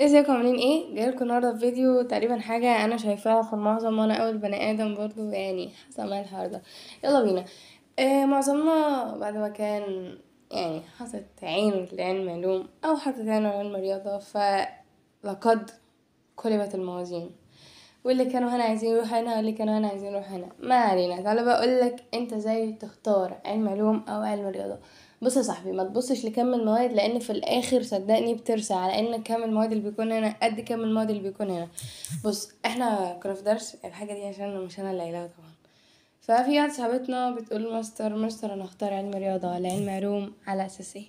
ازيكم عاملين ايه؟ جايلكم النهارده في فيديو تقريبا حاجه انا شايفاها في المعظم، وانا اول بني ادم برضو يعني حاسه معايا الحوار ده. يلا بينا. معظمنا بعد ما كان يعني حاطط عينه لعلم علوم او حاطط عينه لعلم رياضه، فلقد قلبت الموازين، واللي كانوا هنا عايزين يروحوا هنا واللي كانوا هنا عايزين يروحوا هنا. ما علينا، تعالى بقى اقولك انت ازاي تختار علم علوم او علم رياضه. بص يا صاحبي، ما تبصش لكم المواد، لان في الاخر صدقني بترسى على ان كم المواد اللي بيكون هنا قد كم المواد اللي بيكون هنا. بص، احنا كنا في درس الحاجه دي عشان مش انا اللي قايلها طبعا. ففي واحده صاحبتنا بتقول ماستر انا اختار علم رياضه ولا علم علوم على اساس ايه؟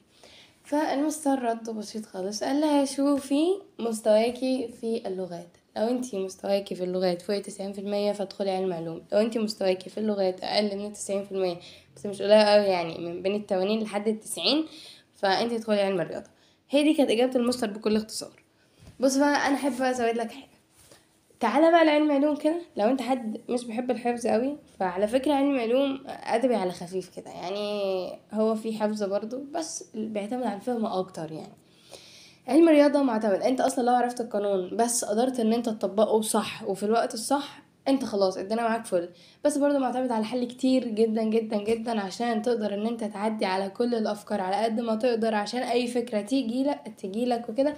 فالمستر رد بسيط خالص، قال لها شوفي مستواكي في اللغات. لو انتي مستواكي في اللغات فوق 90% فادخلي علم علوم، لو انتي مستواكي في اللغات اقل من 90%، بس مش قليل قوي يعني من بين 80 لحد 90، فانتي ادخلي علم الرياضة. هي دي كانت اجابة المستر بكل اختصار. بص بقى، انا احب ازود لك حاجة. تعالى بقى لعلم علوم كده، لو انت حد مش بيحب الحفظ قوي، فعلى فكرة علم علوم ادبي على خفيف كده يعني. هو في حفظ برضو بس بيعتمد على الفهم اكتر يعني. علم الرياضة معتمد، انت اصلا لو عرفت القانون بس قدرت ان انت تطبقه صح وفي الوقت الصح، انت خلاص الدنيا معاك فل. بس برضو معتمد على حل كتير جدا جدا جدا عشان تقدر ان انت تعدي على كل الافكار على قد ما تقدر، عشان اي فكرة تيجي لك وكده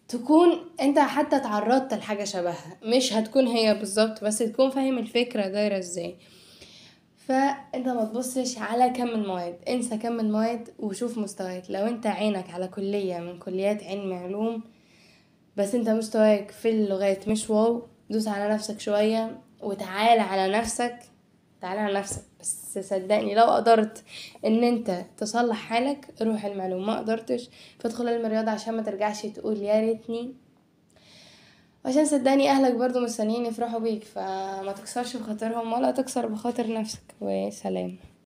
تكون انت حتى تعرضت لحاجة شبهها، مش هتكون هي بالظبط بس تكون فاهم الفكرة دايرة ازاي. فانت ما تبصش على كم المواد، انسى كم المواد وشوف مستواك. لو انت عينك على كلية من كليات علم علوم بس انت مستواك في اللغات مش واو، دوس على نفسك شوية وتعال على نفسك. تعال على نفسك بس صدقني، لو قدرت ان انت تصلح حالك روح المعلوم، ما قدرتش فادخل علم الرياضة عشان ما ترجعش تقول يا ريتني. عشان صدقني اهلك برضو مستنيين يفرحوا بيك، فما تكسرش بخاطرهم ولا تكسر بخاطر نفسك. وسلام.